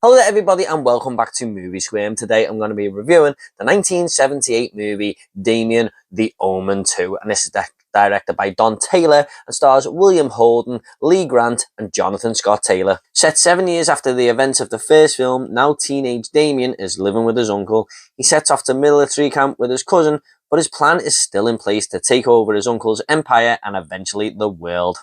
Hello there everybody and welcome back to Movie Squirm. Today I'm going to be reviewing the 1978 movie Damien, The Omen 2, and this is directed by Don Taylor and stars William Holden, Lee Grant and Jonathan Scott Taylor. Set 7 years after the events of the first film, now teenage Damien is living with his uncle. He sets off to military camp with his cousin, but his plan is still in place to take over his uncle's empire and eventually the world.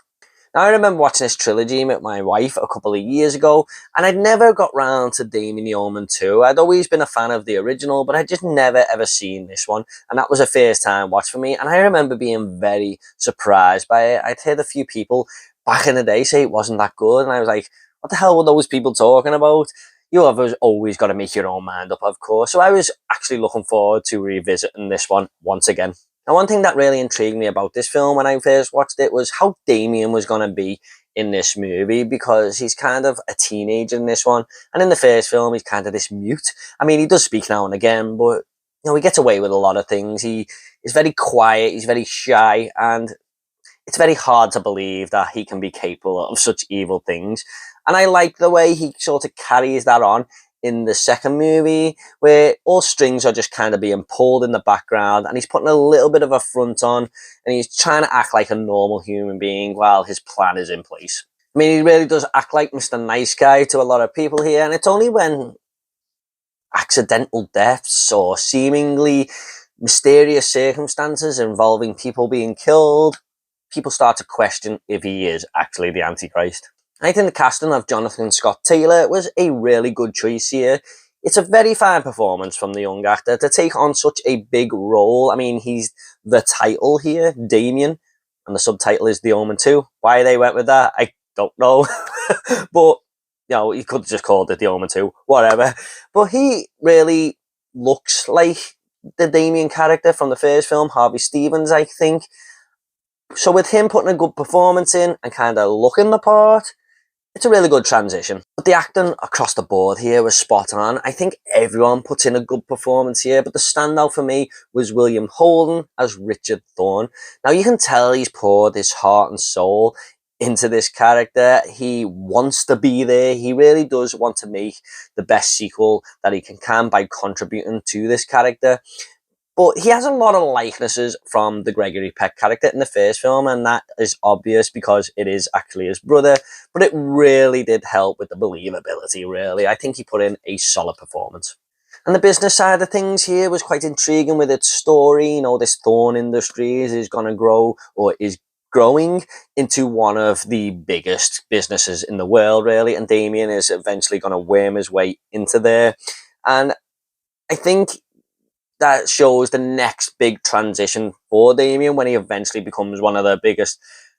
Now, I remember watching this trilogy with my wife a couple of years ago, and I'd never got round to Damien the Omen 2. I'd always been a fan of the original, but I'd just never ever seen this one, and that was a first time watch for me, and I remember being very surprised by it. I'd heard a few people back in the day say it wasn't that good, and I was like, what the hell were those people talking about? You have always got to make your own mind up, of course, so I was actually looking forward to revisiting this one once again. Now, one thing that really intrigued me about this film when I first watched it was how Damien was going to be in this movie, because he's kind of a teenager in this one, and in the first film he's kind of this mute. I mean, he does speak now and again, but he gets away with a lot of things. He is very quiet, he's very shy, and it's very hard to believe that he can be capable of such evil things. And I like the way he sort of carries that on in the second movie, where all strings are just kind of being pulled in the background and he's putting a little bit of a front on and he's trying to act like a normal human being while his plan is in place. I mean, he really does act like Mr. Nice Guy to a lot of people here, and it's only when accidental deaths or seemingly mysterious circumstances involving people being killed, people start to question if he is actually the Antichrist. I think the casting of Jonathan Scott Taylor was a really good choice here. It's a very fine performance from the young actor to take on such a big role. I mean, he's the title here, Damien, and the subtitle is The Omen 2. Why they went with that, I don't know. But, he could have just called it The Omen 2, whatever. But he really looks like the Damien character from the first film, Harvey Stevens, I think. So with him putting a good performance in and kind of looking the part, it's a really good transition. But the acting across the board here was spot on. I think everyone puts in a good performance here, but the standout for me was William Holden as Richard Thorne. Now, you can tell he's poured his heart and soul into this character. He wants to be there. He really does want to make the best sequel that he can by contributing to this character. But he has a lot of likenesses from the Gregory Peck character in the first film, and that is obvious because it is actually his brother, but it really did help with the believability, really. I think he put in a solid performance. And the business side of things here was quite intriguing with its story. This Thorn Industries is going to grow, or is growing, into one of the biggest businesses in the world, really, and Damien is eventually going to worm his way into there. And I think that shows the next big transition for Damien when he eventually becomes one of the biggest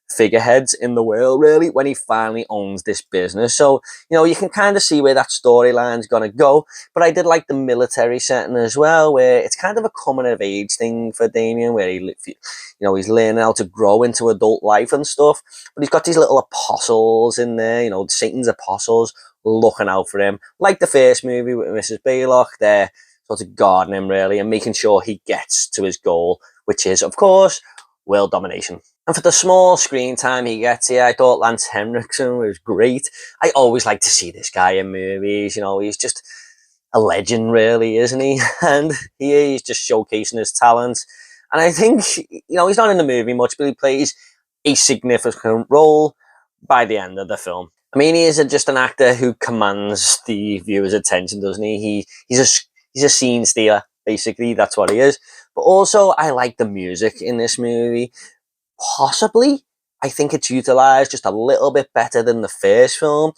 figureheads in the world, really, when he finally owns this business. So, you can kind of see where that storyline's going to go. But I did like the military setting as well, where it's kind of a coming of age thing for Damien, where he's learning how to grow into adult life and stuff. But he's got these little apostles in there, Satan's apostles looking out for him. Like the first movie with Mrs. Baylock, they're sort of guarding him, really, and making sure he gets to his goal, which is, of course, world domination. And for the small screen time he gets here, I thought Lance Henriksen was great. I always like to see this guy in movies. He's just a legend, really, isn't he? And here he's just showcasing his talents. And I think, he's not in the movie much, but he plays a significant role by the end of the film. I mean, he is just an actor who commands the viewer's attention, doesn't he? He's a scene stealer, basically. That's what he is. But also, I like the music in this movie. Possibly, I think it's utilised just a little bit better than the first film.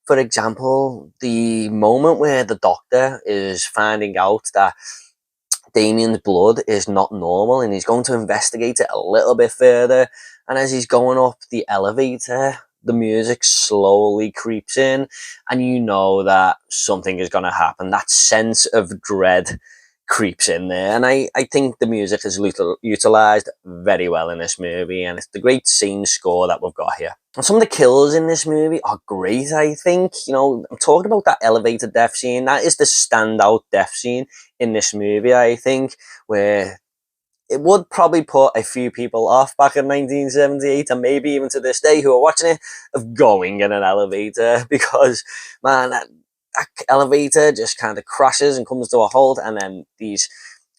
For example, the moment where the doctor is finding out that Damien's blood is not normal and he's going to investigate it a little bit further. And as he's going up the elevator, the music slowly creeps in and you know that something is going to happen. That sense of dread creeps in there, and I think the music is utilised very well in this movie, and it's the great scene score that we've got here. And some of the kills in this movie are great, I think. I'm talking about that elevator death scene. That is the standout death scene in this movie, I think, where it would probably put a few people off back in 1978, and maybe even to this day, who are watching it, of going in an elevator, because, man, that elevator just kind of crashes and comes to a halt, and then these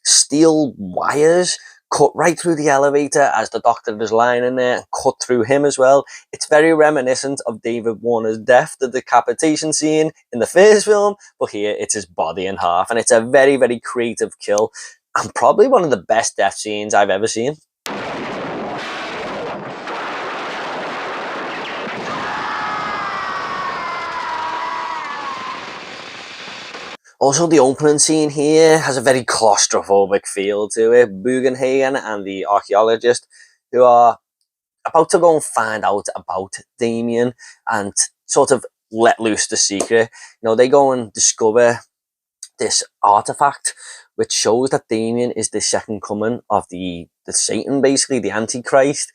steel wires cut right through the elevator as the doctor is lying in there, and cut through him as well. It's very reminiscent of David Warner's death, the decapitation scene in the first film, but here it's his body in half, and it's a very, very creative kill, and probably one of the best death scenes I've ever seen. Also, the opening scene here has a very claustrophobic feel to it. Bugenhagen and the archaeologist, who are about to go and find out about Damien and sort of let loose the secret. You know, they go and discover this artifact which shows that Damien is the second coming of the Satan, basically, the Antichrist.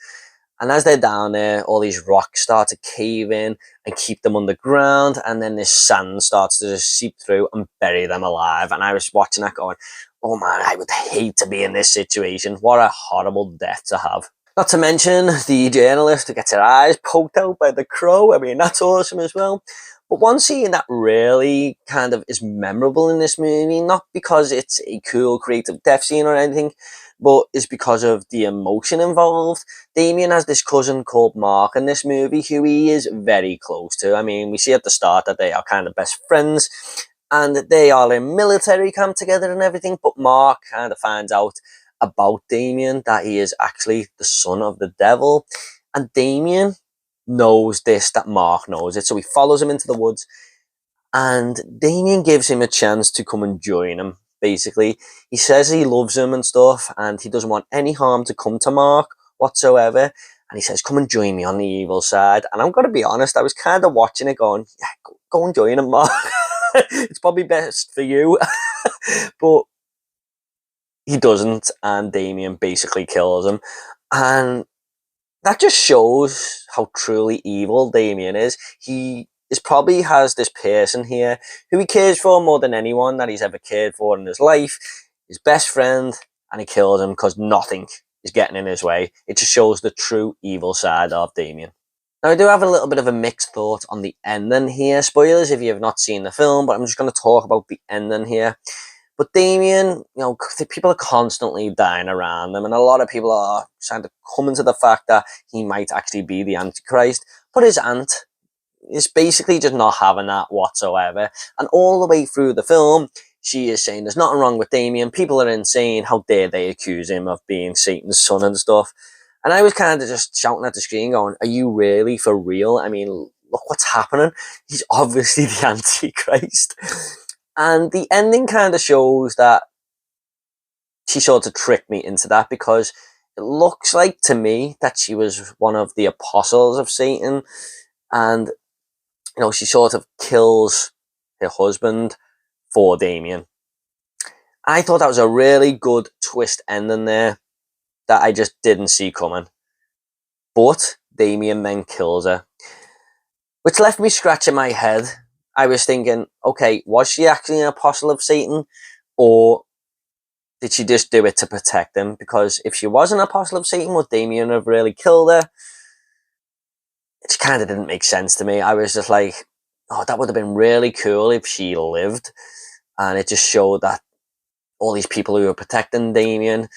And as they're down there, all these rocks start to cave in and keep them underground, and then this sand starts to just seep through and bury them alive. And I was watching that going, oh man, I would hate to be in this situation. What a horrible death to have. Not to mention the journalist who gets her eyes poked out by the crow. I mean, that's awesome as well. But one scene that really kind of is memorable in this movie, not because it's a cool creative death scene or anything, but is because of the emotion involved. Damien has this cousin called Mark in this movie who he is very close to. I mean, we see at the start that they are kind of best friends, and they are in military camp together and everything, but Mark kind of finds out about Damien that he is actually the son of the devil, and Damien knows this, that Mark knows it, so he follows him into the woods, and Damien gives him a chance to come and join him. Basically, he says he loves him and stuff, and he doesn't want any harm to come to Mark whatsoever, and he says, come and join me on the evil side. And I'm going to be honest, I was kind of watching it going, yeah, go and join him, Mark. It's probably best for you. But he doesn't, and Damien basically kills him, and that just shows how truly evil Damien is. He probably has this person here who he cares for more than anyone that he's ever cared for in his life, his best friend, and he kills him because nothing is getting in his way. It just shows the true evil side of Damien. Now, I do have a little bit of a mixed thought on the ending here. Spoilers if you have not seen the film, but I'm just going to talk about the ending here. But Damien, you know, people are constantly dying around him, and a lot of people are trying to come into the fact that he might actually be the Antichrist. But his aunt is basically just not having that whatsoever. And all the way through the film, she is saying there's nothing wrong with Damien. People are insane. How dare they accuse him of being Satan's son and stuff. And I was kind of just shouting at the screen going, are you really for real? I mean, look what's happening. He's obviously the Antichrist. And the ending kind of shows that she sort of tricked me into that, because it looks like to me that she was one of the apostles of Satan, and you know, she sort of kills her husband for Damien. I thought that was a really good twist ending there that I just didn't see coming. But Damien then kills her, which left me scratching my head. I was thinking, okay, was she actually an apostle of Satan, or did she just do it to protect him? Because if she was an apostle of Satan, would Damien have really killed her? It kind of didn't make sense to me. I was just like, oh, that would have been really cool if she lived. And it just showed that all these people who are protecting Damien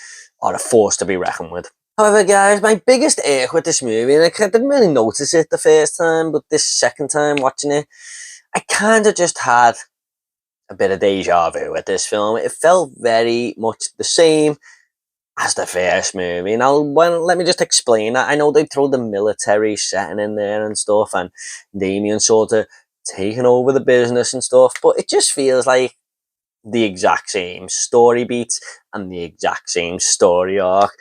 are a force to be reckoned with. However, guys, my biggest ache with this movie, and I didn't really notice it the first time, but this second time watching it, I kind of just had a bit of deja vu with this film. It felt very much the same as the first movie. Now, let me just explain that. I know they throw the military setting in there and stuff, and Damien sort of taking over the business and stuff, but it just feels like the exact same story beats and the exact same story arc.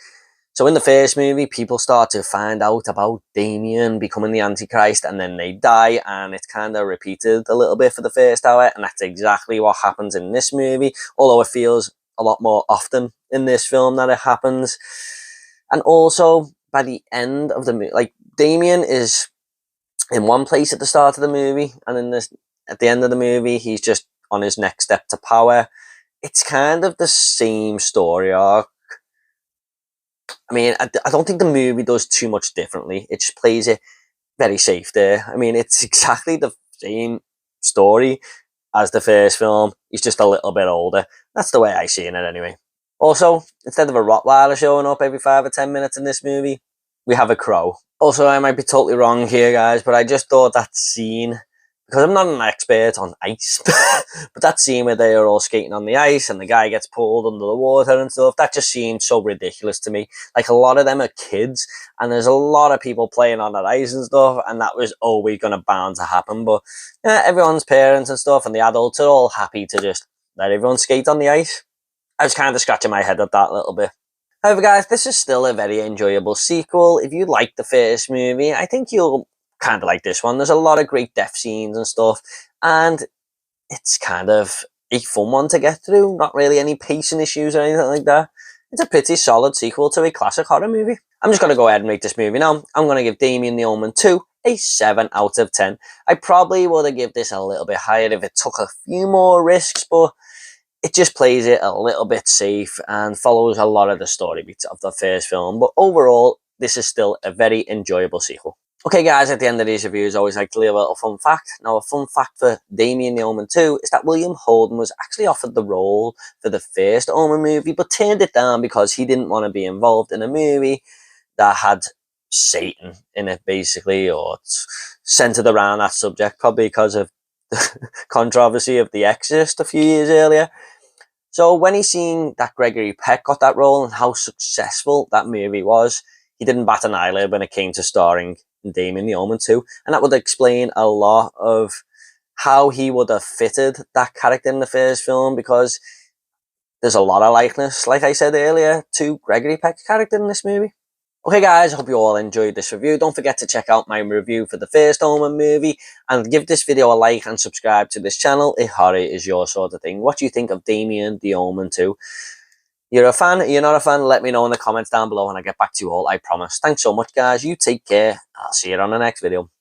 So in the first movie, people start to find out about Damien becoming the Antichrist, and then they die, and it's kind of repeated a little bit for the first hour, and that's exactly what happens in this movie, although it feels a lot more often in this film that it happens. And also, by the end of the movie, like, Damien is in one place at the start of the movie, and at the end of the movie, he's just on his next step to power. It's kind of the same story arc. I mean, I don't think the movie does too much differently. It just plays it very safe there. I mean, it's exactly the same story as the first film. He's just a little bit older. That's the way I see it anyway. Also, instead of a Rottweiler showing up every 5 or 10 minutes in this movie, we have a crow. Also, I might be totally wrong here, guys, but I just thought that scene, because I'm not an expert on ice, but that scene where they are all skating on the ice and the guy gets pulled under the water and stuff, that just seemed so ridiculous to me. Like, a lot of them are kids, and there's a lot of people playing on that ice and stuff, and that was always going to bound to happen. But yeah, everyone's parents and stuff and the adults are all happy to just let everyone skate on the ice. I was kind of scratching my head at that a little bit. However, guys, this is still a very enjoyable sequel. If you liked the first movie, I think you'll kind of like this one. There's a lot of great death scenes and stuff, and it's kind of a fun one to get through. Not really any pacing issues or anything like that. It's a pretty solid sequel to a classic horror movie. I'm just going to go ahead and rate this movie now. I'm going to give Damien the Omen 2 a 7 out of 10. I probably would have given this a little bit higher if it took a few more risks, but it just plays it a little bit safe and follows a lot of the story beats of the first film. But overall, this is still a very enjoyable sequel. Okay, guys, at the end of these reviews, I always like to leave a little fun fact. Now, a fun fact for Damien the Omen 2 is that William Holden was actually offered the role for the first Omen movie, but turned it down because he didn't want to be involved in a movie that had Satan in it, basically, or centered around that subject, probably because of the controversy of The Exorcist a few years earlier. So when he seen that Gregory Peck got that role and how successful that movie was, he didn't bat an eyelid when it came to starring in Damien the Omen 2. And that would explain a lot of how he would have fitted that character in the first film, because there's a lot of likeness, like I said earlier, to Gregory Peck's character in this movie. Okay, guys, I hope you all enjoyed this review. Don't forget to check out my review for the first Omen movie, and give this video a like and subscribe to this channel if horror is your sort of thing. What do you think of Damien the Omen 2? You're a fan? You're not a fan? Let me know in the comments down below and I'll get back to you all, I promise. Thanks so much, guys. You take care. I'll see you on the next video.